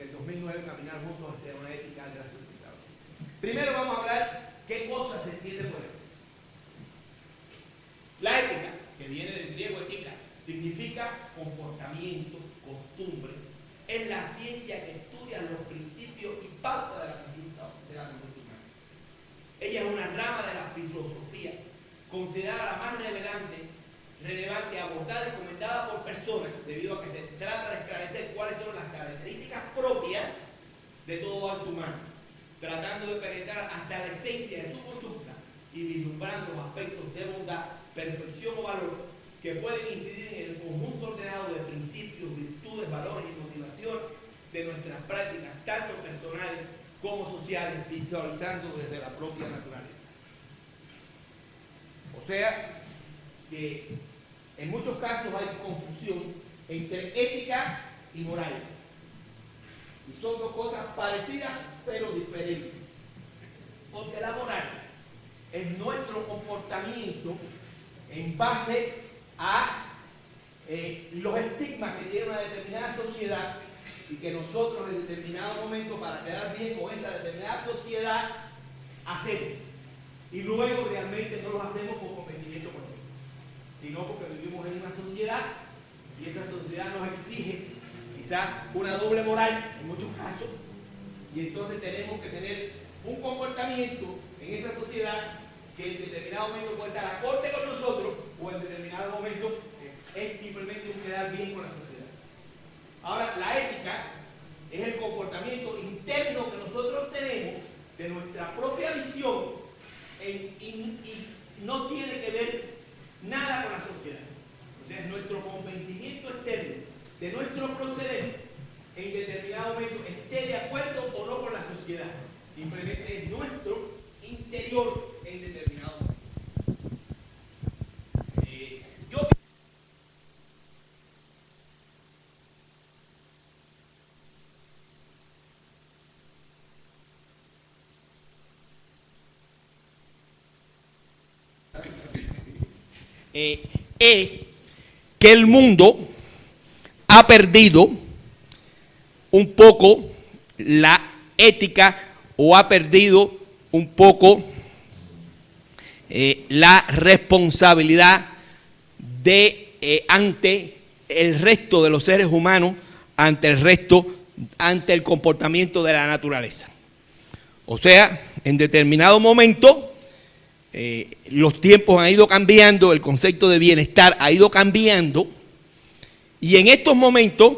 el 2009 caminar juntos hacia una ética de la sustentabilidad. Primero vamos a hablar qué cosas se entiende por ética. La ética, que viene del griego ética, significa comportamiento, costumbre. Es la ciencia que estudia los principios y pautas de la conducta humana. Ella es una rama de la filosofía, considerada la más relevante, abordada y comentada por personas, debido a que se trata de esclarecer cuáles son las características propias de todo acto humano, tratando de penetrar hasta la esencia de su conducta y vislumbrando los aspectos de bondad, perfección o valor que pueden incidir en el conjunto ordenado de principios, virtudes, valores y motivación de nuestras prácticas, tanto personales como sociales, visualizando desde la propia naturaleza. O sea, que en muchos casos hay confusión entre ética y moral. Y son dos cosas parecidas, pero diferentes. Porque la moral es nuestro comportamiento en base a los estigmas que tiene una determinada sociedad y que nosotros en determinado momento, para quedar bien con esa determinada sociedad, hacemos. Y luego realmente no los hacemos por convencimiento político, sino porque vivimos en una sociedad y esa sociedad nos exige quizá una doble moral en muchos casos, y entonces tenemos que tener un comportamiento en esa sociedad que en determinado momento puede estar acorde con nosotros o en determinado momento es simplemente un quedar bien con la sociedad. Ahora, la ética es el comportamiento interno que nosotros tenemos de nuestra propia visión y no tiene que ver nada con la sociedad. O sea, es nuestro convencimiento externo de nuestro proceder en determinado momento esté de acuerdo o no con la sociedad. Simplemente es nuestro interior en determinado momento. Que el mundo ha perdido un poco la ética o ha perdido un poco la responsabilidad de ante el resto de los seres humanos, ante el comportamiento de la naturaleza. O sea, en determinado momento los tiempos han ido cambiando, el concepto de bienestar ha ido cambiando, y en estos momentos,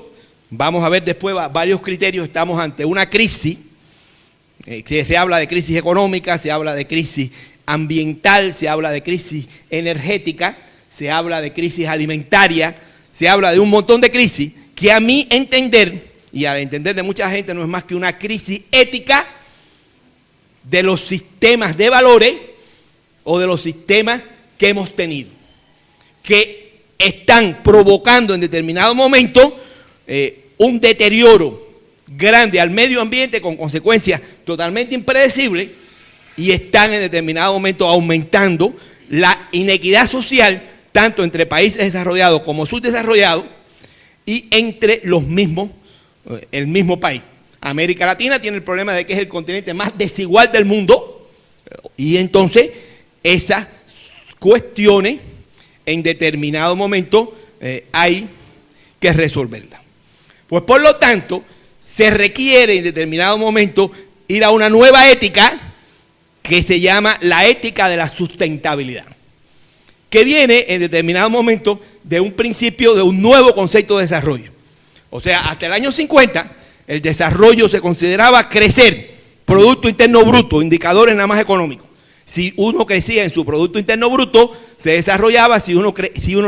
vamos a ver después varios criterios, estamos ante una crisis, se habla de crisis económica, se habla de crisis ambiental, se habla de crisis energética, se habla de crisis alimentaria, se habla de un montón de crisis que a mi entender, y al entender de mucha gente, no es más que una crisis ética de los sistemas de valores o de los sistemas que hemos tenido, que están provocando en determinado momento un deterioro grande al medio ambiente con consecuencias totalmente impredecibles, y están en determinado momento aumentando la inequidad social tanto entre países desarrollados como subdesarrollados y entre el mismo país. América Latina tiene el problema de que es el continente más desigual del mundo, y entonces esas cuestiones en determinado momento hay que resolverlas. Pues por lo tanto, se requiere en determinado momento ir a una nueva ética que se llama la ética de la sustentabilidad, que viene en determinado momento de un principio de un nuevo concepto de desarrollo. O sea, hasta el año 50, el desarrollo se consideraba crecer, Producto Interno Bruto, indicadores nada más económicos. Si uno crecía en su Producto Interno Bruto, se desarrollaba; si uno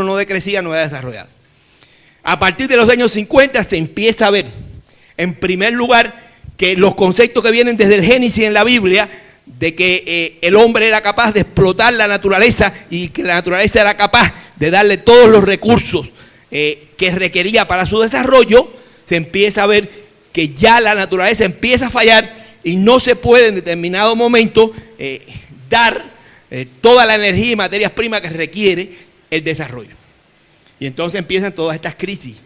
no decrecía, no era desarrollado. A partir de los años 50 se empieza a ver, en primer lugar, que los conceptos que vienen desde el Génesis en la Biblia, de que el hombre era capaz de explotar la naturaleza y que la naturaleza era capaz de darle todos los recursos que requería para su desarrollo, se empieza a ver que ya la naturaleza empieza a fallar y no se puede en determinado momento dar toda la energía y materias primas que requiere el desarrollo. Y entonces empiezan todas estas crisis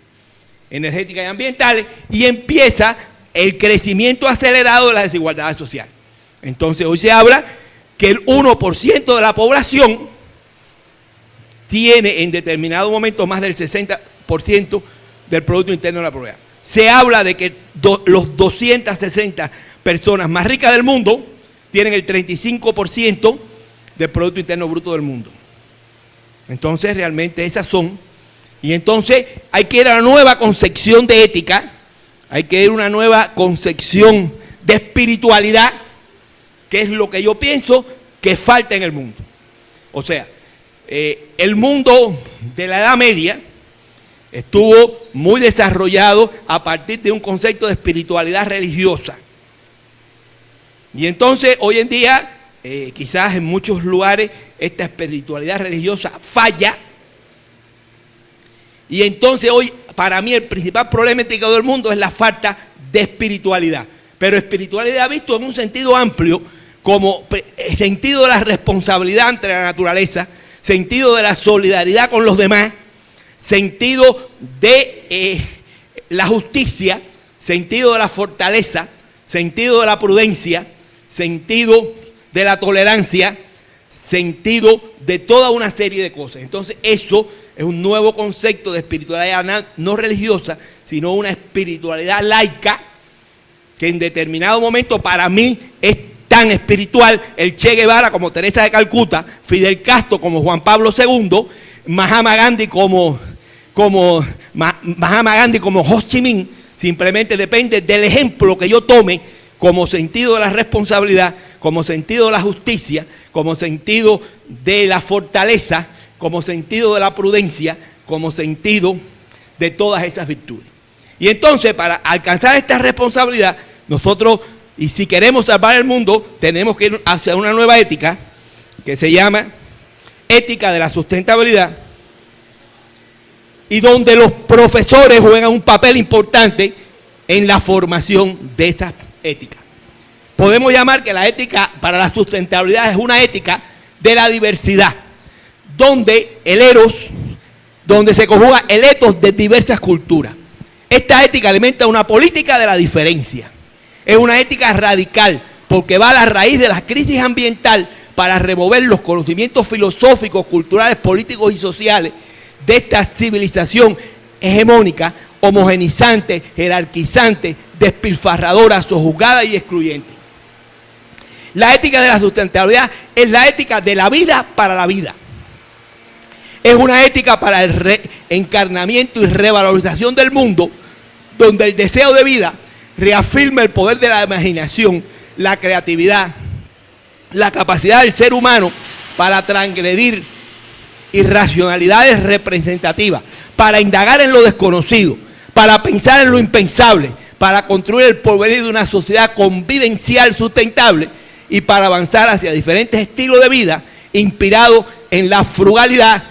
energéticas y ambientales, y empieza el crecimiento acelerado de las desigualdades sociales. Entonces hoy se habla que el 1% de la población tiene en determinado momento más del 60% del Producto Interno de la Propiedad. Se habla de que los 260 personas más ricas del mundo tienen el 35% del Producto Interno Bruto del mundo. Entonces realmente esas son. Y entonces hay que ir a una nueva concepción de ética, hay que ir a una nueva concepción de espiritualidad, que es lo que yo pienso que falta en el mundo. O sea, el mundo de la Edad Media estuvo muy desarrollado a partir de un concepto de espiritualidad religiosa. Y entonces hoy en día, quizás en muchos lugares, esta espiritualidad religiosa falla. Y entonces hoy, para mí, el principal problema ético del mundo es la falta de espiritualidad. Pero espiritualidad visto en un sentido amplio, como sentido de la responsabilidad ante la naturaleza, sentido de la solidaridad con los demás, sentido de la justicia, sentido de la fortaleza, sentido de la prudencia, sentido de la tolerancia, sentido de toda una serie de cosas. Entonces eso es un nuevo concepto de espiritualidad no religiosa, sino una espiritualidad laica, que en determinado momento para mí es tan espiritual el Che Guevara como Teresa de Calcuta, Fidel Castro como Juan Pablo II, Mahatma Gandhi como Ho Chi Minh. Simplemente depende del ejemplo que yo tome como sentido de la responsabilidad, como sentido de la justicia, como sentido de la fortaleza, como sentido de la prudencia, como sentido de todas esas virtudes. Y entonces, para alcanzar esta responsabilidad, nosotros, y si queremos salvar el mundo, tenemos que ir hacia una nueva ética que se llama ética de la sustentabilidad, y donde los profesores juegan un papel importante en la formación de esa ética. Podemos llamar que la ética para la sustentabilidad es una ética de la diversidad, donde el eros, donde se conjuga el ethos de diversas culturas. Esta ética alimenta una política de la diferencia. Es una ética radical, porque va a la raíz de la crisis ambiental para remover los conocimientos filosóficos, culturales, políticos y sociales de esta civilización hegemónica, homogenizante, jerarquizante, despilfarradora, sojuzgada y excluyente. La ética de la sustentabilidad es la ética de la vida para la vida. Es una ética para el reencarnamiento y revalorización del mundo, donde el deseo de vida reafirma el poder de la imaginación, la creatividad, la capacidad del ser humano para transgredir irracionalidades representativas, para indagar en lo desconocido, para pensar en lo impensable, para construir el porvenir de una sociedad convivencial sustentable y para avanzar hacia diferentes estilos de vida inspirados en la frugalidad,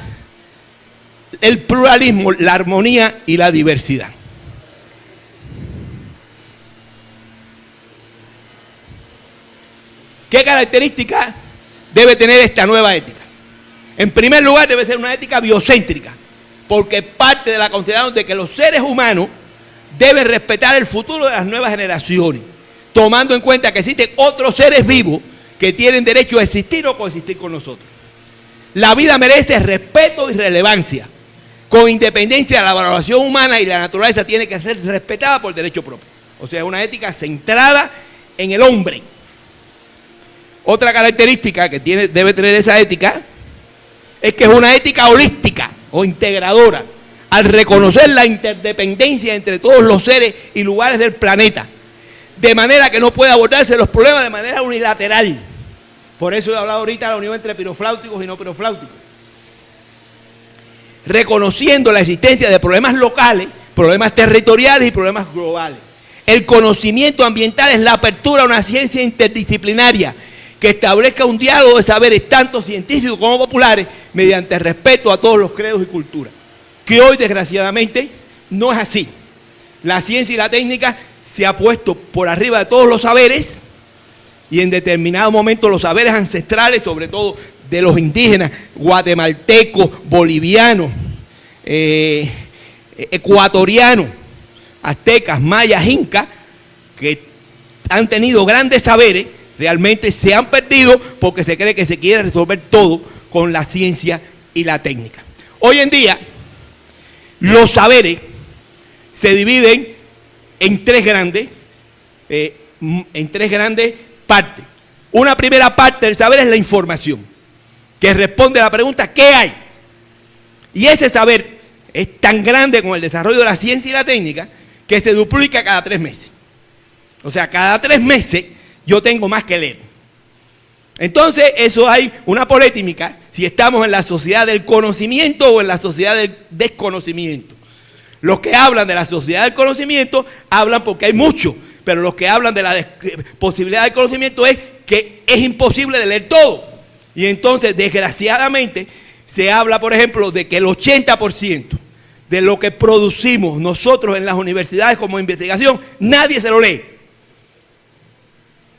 el pluralismo, la armonía y la diversidad. ¿Qué características debe tener esta nueva ética? En primer lugar, debe ser una ética biocéntrica, porque parte de la consideración de que los seres humanos deben respetar el futuro de las nuevas generaciones, tomando en cuenta que existen otros seres vivos que tienen derecho a existir o coexistir con nosotros. La vida merece respeto y relevancia, con independencia de la valoración humana, y la naturaleza tiene que ser respetada por el derecho propio. O sea, una ética centrada en el hombre. Otra característica que debe tener esa ética es que es una ética holística o integradora, al reconocer la interdependencia entre todos los seres y lugares del planeta, de manera que no puede abordarse los problemas de manera unilateral. Por eso he hablado ahorita de la unión entre pirofláuticos y no pirofláuticos. Reconociendo la existencia de problemas locales, problemas territoriales y problemas globales. El conocimiento ambiental es la apertura a una ciencia interdisciplinaria que establezca un diálogo de saberes tanto científicos como populares mediante respeto a todos los credos y culturas. Que hoy, desgraciadamente, no es así. La ciencia y la técnica se ha puesto por arriba de todos los saberes, y en determinado momento los saberes ancestrales, sobre todo de los indígenas, guatemaltecos, bolivianos, ecuatorianos, aztecas, mayas, incas, que han tenido grandes saberes, realmente se han perdido porque se cree que se quiere resolver todo con la ciencia y la técnica. Hoy en día, los saberes se dividen en tres grandes partes. Una primera parte del saber es la información, que responde a la pregunta ¿qué hay? Y ese saber es tan grande con el desarrollo de la ciencia y la técnica que se duplica cada 3 meses. O sea, cada 3 meses yo tengo más que leer. Entonces, eso hay una polémica si estamos en la sociedad del conocimiento o en la sociedad del desconocimiento. Los que hablan de la sociedad del conocimiento hablan porque hay mucho, pero los que hablan de la posibilidad del conocimiento es que es imposible de leer todo. Y entonces, desgraciadamente, se habla, por ejemplo, de que el 80% de lo que producimos nosotros en las universidades como investigación, nadie se lo lee.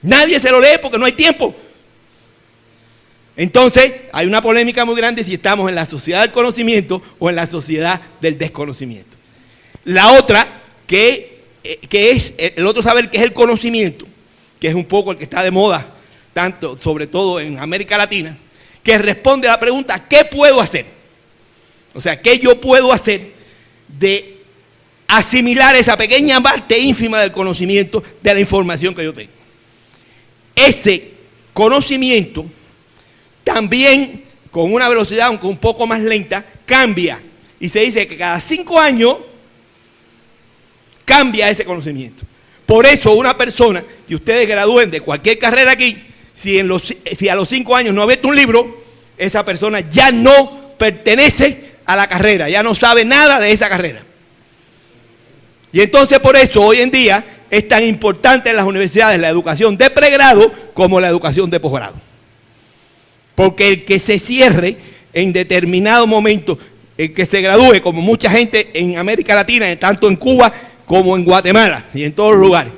Nadie se lo lee porque no hay tiempo. Entonces, hay una polémica muy grande si estamos en la sociedad del conocimiento o en la sociedad del desconocimiento. La otra, que es el otro saber, que es el conocimiento, que es un poco el que está de moda, tanto, sobre todo en América Latina, que responde a la pregunta, ¿qué puedo hacer? O sea, ¿qué yo puedo hacer de asimilar esa pequeña parte ínfima del conocimiento, de la información que yo tengo? Ese conocimiento también, con una velocidad aunque un poco más lenta, cambia. Y se dice que cada 5 años cambia ese conocimiento. Por eso una persona que ustedes gradúen de cualquier carrera aquí, si a los 5 años no ha abierto un libro, esa persona ya no pertenece a la carrera, ya no sabe nada de esa carrera. Y entonces por eso hoy en día es tan importante en las universidades la educación de pregrado como la educación de posgrado. Porque el que se cierre en determinado momento, el que se gradúe, como mucha gente en América Latina, tanto en Cuba como en Guatemala y en todos los lugares,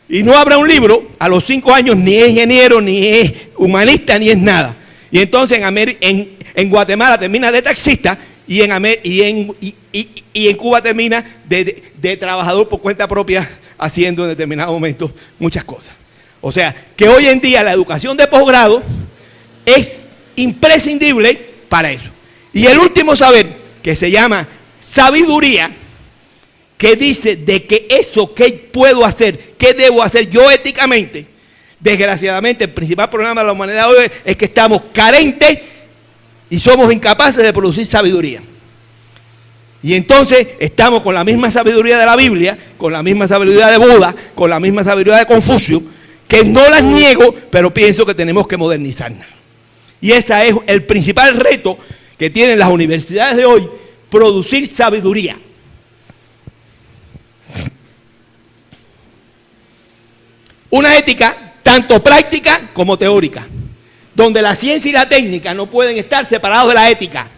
y no abra un libro, a los 5 años ni es ingeniero, ni es humanista, ni es nada. Y entonces en Guatemala termina de taxista y en Cuba termina de trabajador por cuenta propia, haciendo en determinado momento muchas cosas. O sea, que hoy en día la educación de posgrado es imprescindible para eso. Y el último saber, que se llama sabiduría, que dice de que eso que puedo hacer, que debo hacer yo éticamente. Desgraciadamente, el principal problema de la humanidad hoy es que estamos carentes y somos incapaces de producir sabiduría. Y entonces estamos con la misma sabiduría de la Biblia, con la misma sabiduría de Buda, con la misma sabiduría de Confucio, que no las niego, pero pienso que tenemos que modernizarnos. Y ese es el principal reto que tienen las universidades de hoy, producir sabiduría. Una ética tanto práctica como teórica, donde la ciencia y la técnica no pueden estar separados de la ética,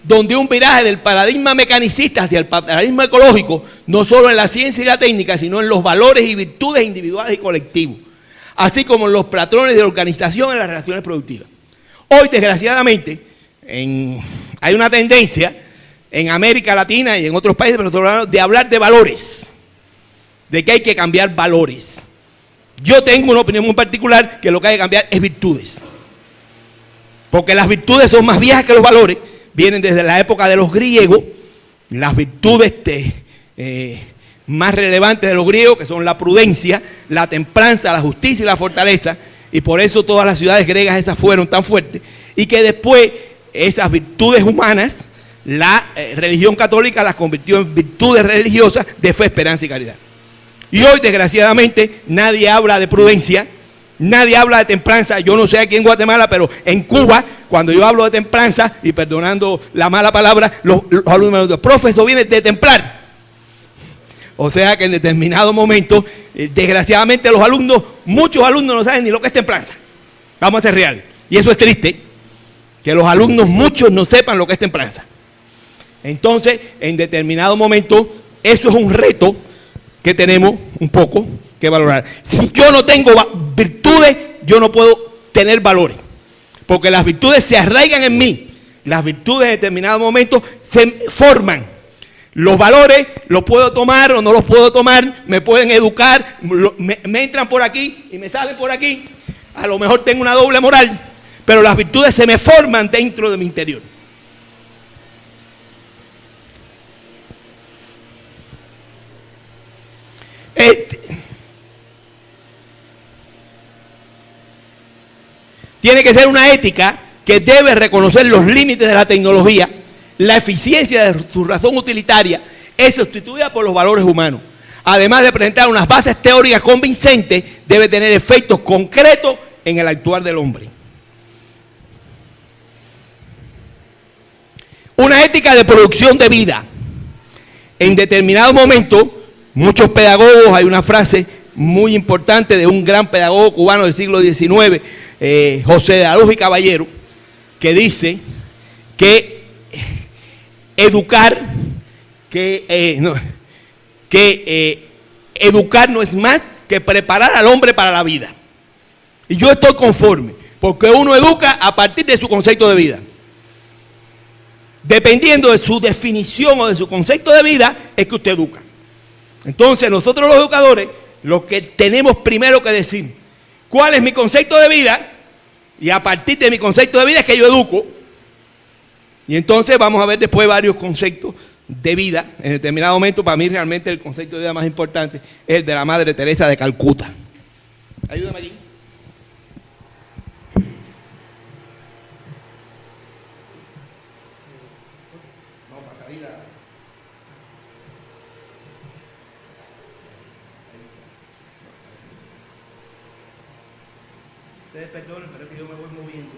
donde un viraje del paradigma mecanicista hacia el paradigma ecológico, no solo en la ciencia y la técnica, sino en los valores y virtudes individuales y colectivos, así como en los patrones de organización en las relaciones productivas. Hoy, desgraciadamente, hay una tendencia en América Latina y en otros países de hablar de valores, de que hay que cambiar valores. Yo tengo una opinión muy particular que lo que hay que cambiar es virtudes. Porque las virtudes son más viejas que los valores, vienen desde la época de los griegos, las virtudes más relevantes de los griegos, que son la prudencia, la templanza, la justicia y la fortaleza, y por eso todas las ciudades griegas esas fueron tan fuertes, y que después esas virtudes humanas, la religión católica las convirtió en virtudes religiosas de fe, esperanza y caridad. Y hoy, desgraciadamente, nadie habla de prudencia, nadie habla de templanza. Yo no sé aquí en Guatemala, pero en Cuba, cuando yo hablo de templanza, y perdonando la mala palabra, los alumnos me dicen, profe, eso viene de templar. O sea que en determinado momento, desgraciadamente los alumnos, muchos alumnos no saben ni lo que es templanza. Vamos a ser reales. Y eso es triste, que los alumnos muchos no sepan lo que es templanza. Entonces, en determinado momento, eso es un reto que tenemos un poco que valorar. Si yo no tengo virtudes, yo no puedo tener valores. Porque las virtudes se arraigan en mí. Las virtudes en determinados momentos se forman. Los valores los puedo tomar o no los puedo tomar, me pueden educar, me entran por aquí y me salen por aquí. A lo mejor tengo una doble moral, pero las virtudes se me forman dentro de mi interior. Tiene que ser una ética que debe reconocer los límites de la tecnología. La eficiencia de su razón utilitaria es sustituida por los valores humanos. Además de presentar unas bases teóricas convincentes, debe tener efectos concretos en el actuar del hombre. Una ética de producción de vida. En determinado momento, muchos pedagogos, hay una frase muy importante de un gran pedagogo cubano del siglo XIX, José de Araujo y Caballero, que dice que educar no es más que preparar al hombre para la vida. Y yo estoy conforme, porque uno educa a partir de su concepto de vida. Dependiendo de su definición o de su concepto de vida, es que usted educa. Entonces, nosotros los educadores, lo que tenemos primero que decir, ¿cuál es mi concepto de vida? Y a partir de mi concepto de vida es que yo educo. Y entonces vamos a ver después varios conceptos de vida. En determinado momento, para mí realmente el concepto de vida más importante es el de la Madre Teresa de Calcuta. Ayúdame allí. Vamos para salir a... Ustedes perdonen, pero es que yo me voy moviendo.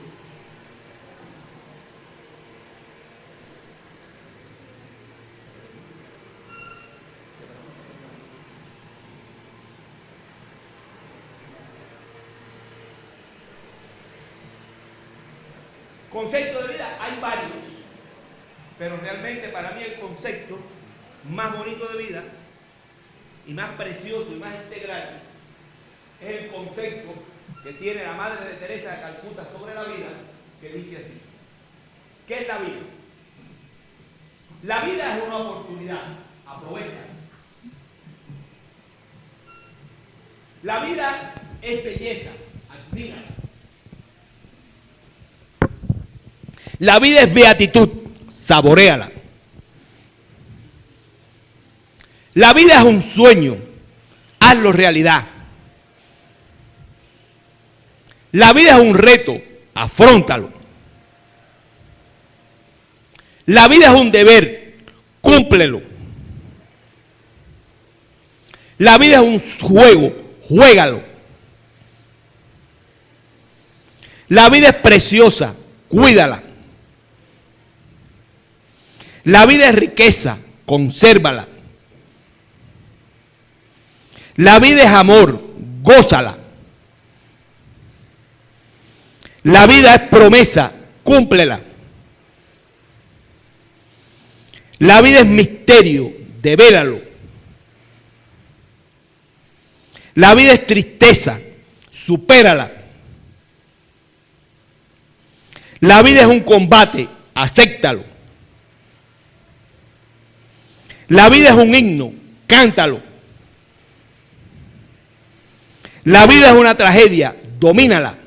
Concepto de vida hay varios, pero realmente para mí el concepto más bonito de vida y más precioso y más integral es el concepto que tiene la Madre de Teresa de Calcuta sobre la vida, que dice así: ¿qué es la vida? La vida es una oportunidad, aprovecha. La vida es belleza, admira. La vida es beatitud, saboréala. La vida es un sueño, hazlo realidad. La vida es un reto, afróntalo. La vida es un deber, cúmplelo. La vida es un juego, juégalo. La vida es preciosa, cuídala. La vida es riqueza, consérvala. La vida es amor, gózala. La vida es promesa, cúmplela. La vida es misterio, devélalo. La vida es tristeza, supérala. La vida es un combate, acéptalo. La vida es un himno, cántalo. La vida es una tragedia, domínala.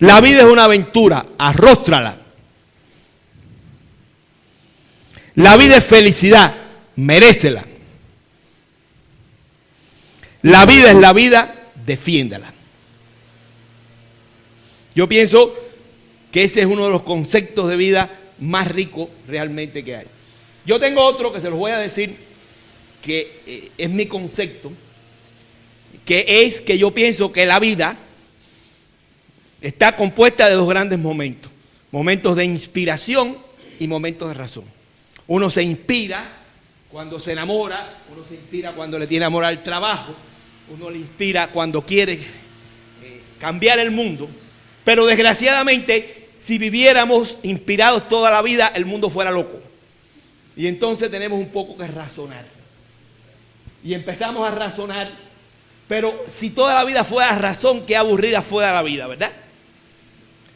La vida es una aventura, arróstrala. La vida es felicidad, merécela. La vida es la vida, defiéndala. Yo pienso que ese es uno de los conceptos de vida más rico realmente que hay. Yo tengo otro que se los voy a decir, que es mi concepto, que es que yo pienso que la vida está compuesta de dos grandes momentos: momentos de inspiración y momentos de razón. Uno se inspira cuando se enamora, uno se inspira cuando le tiene amor al trabajo, uno le inspira cuando quiere cambiar el mundo, pero desgraciadamente, si viviéramos inspirados toda la vida, el mundo fuera loco. Y entonces tenemos un poco que razonar. Y empezamos a razonar, pero si toda la vida fuera razón, qué aburrida fuera la vida, ¿verdad?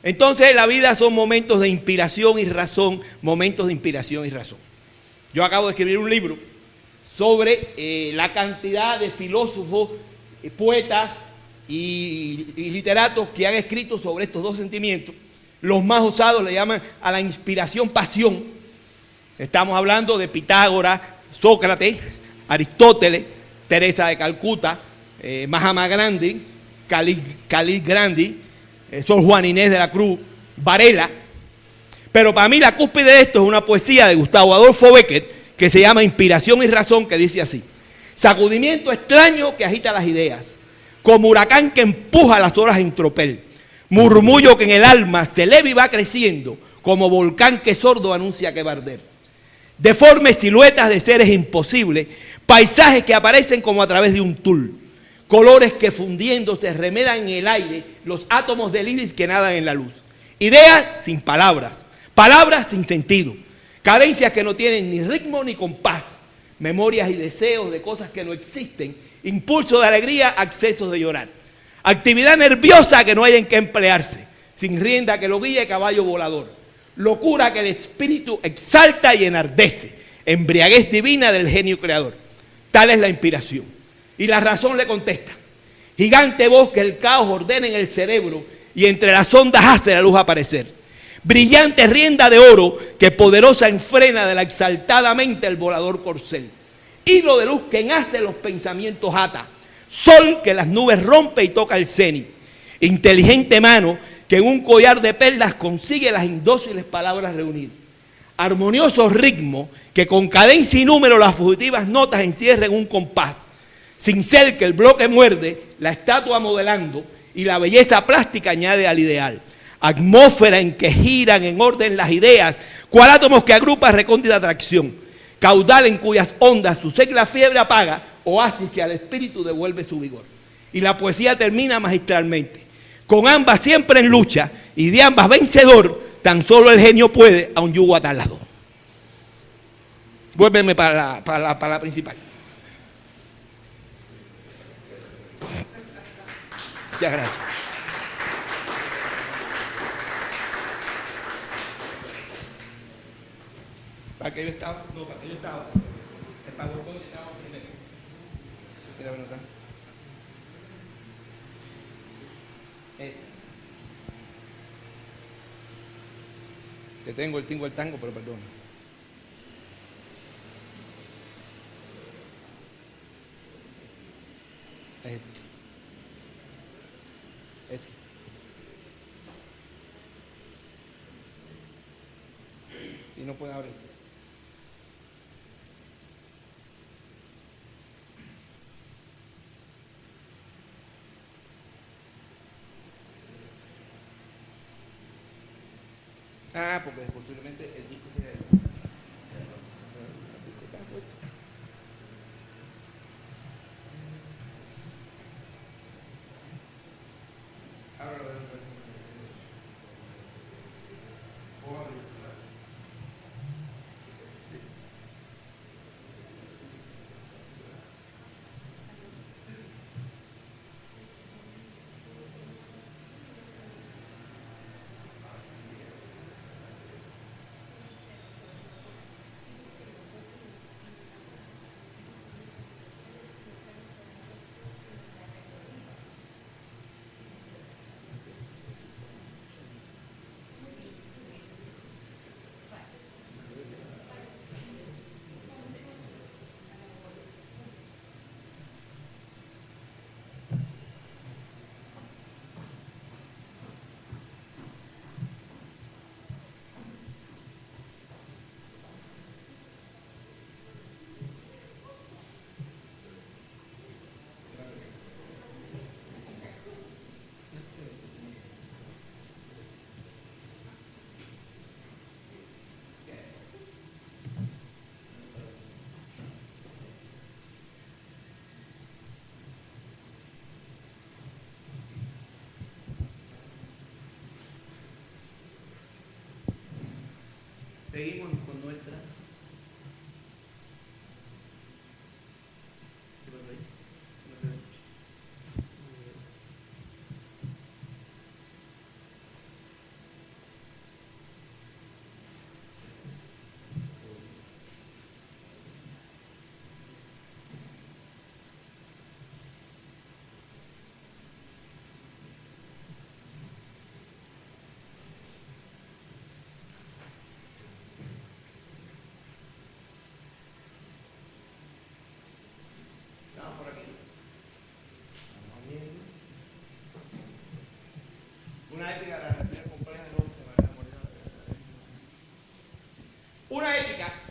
Entonces la vida son momentos de inspiración y razón, momentos de inspiración y razón. Yo acabo de escribir un libro sobre la cantidad de filósofos, poetas y literatos que han escrito sobre estos dos sentimientos. Los más usados le llaman a la inspiración pasión. Estamos hablando de Pitágoras, Sócrates, Aristóteles, Teresa de Calcuta, Mahatma Gandhi, Khalil Gandhi, Sor Juana Inés de la Cruz, Varela. Pero para mí la cúspide de esto es una poesía de Gustavo Adolfo Bécquer que se llama Inspiración y Razón, que dice así: sacudimiento extraño que agita las ideas, como huracán que empuja las olas en tropel, murmullo que en el alma se eleva y va creciendo, como volcán que sordo anuncia que va a arder. Deformes siluetas de seres imposibles, paisajes que aparecen como a través de un tul, colores que fundiéndose remedan en el aire los átomos del iris que nadan en la luz. Ideas sin palabras, palabras sin sentido, cadencias que no tienen ni ritmo ni compás, memorias y deseos de cosas que no existen, impulso de alegría, accesos de llorar, actividad nerviosa que no hay en qué emplearse, sin rienda que lo guíe caballo volador, locura que el espíritu exalta y enardece, embriaguez divina del genio creador. Tal es la inspiración. Y la razón le contesta: gigante voz que el caos ordena en el cerebro y entre las ondas hace la luz aparecer. Brillante rienda de oro que poderosa enfrena de la exaltada mente el volador corcel. Hilo de luz que en hace los pensamientos ata. Sol que las nubes rompe y toca el cenit. Inteligente mano que en un collar de perlas consigue las indóciles palabras reunidas. Armonioso ritmo que con cadencia y número las fugitivas notas encierra en un compás. Cincel que el bloque muerde, la estatua modelando y la belleza plástica añade al ideal. Atmósfera en que giran en orden las ideas, cual átomos que agrupa recóndita atracción. Caudal en cuyas ondas su sed la fiebre apaga, oasis que al espíritu devuelve su vigor. Y la poesía termina magistralmente. Con ambas siempre en lucha y de ambas vencedor, tan solo el genio puede a un yugo atar las dos. Vuélveme para la principal. Muchas gracias. ¿Para qué yo estaba? No, para qué yo estaba. El PowerPoint estaba primero. ¿Quieres anotar? Que tengo el tango, pero perdón. Es este. Y no puede abrir. Ah, porque posiblemente el disco se... Seguimos con nuestra...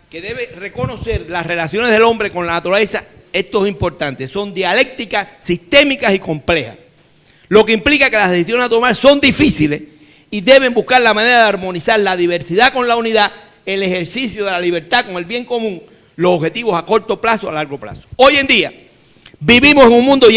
que debe reconocer las relaciones del hombre con la naturaleza, esto es importante, son dialécticas, sistémicas y complejas. Lo que implica que las decisiones a tomar son difíciles y deben buscar la manera de armonizar la diversidad con la unidad, el ejercicio de la libertad con el bien común, los objetivos a corto plazo, a largo plazo. Hoy en día vivimos en un mundo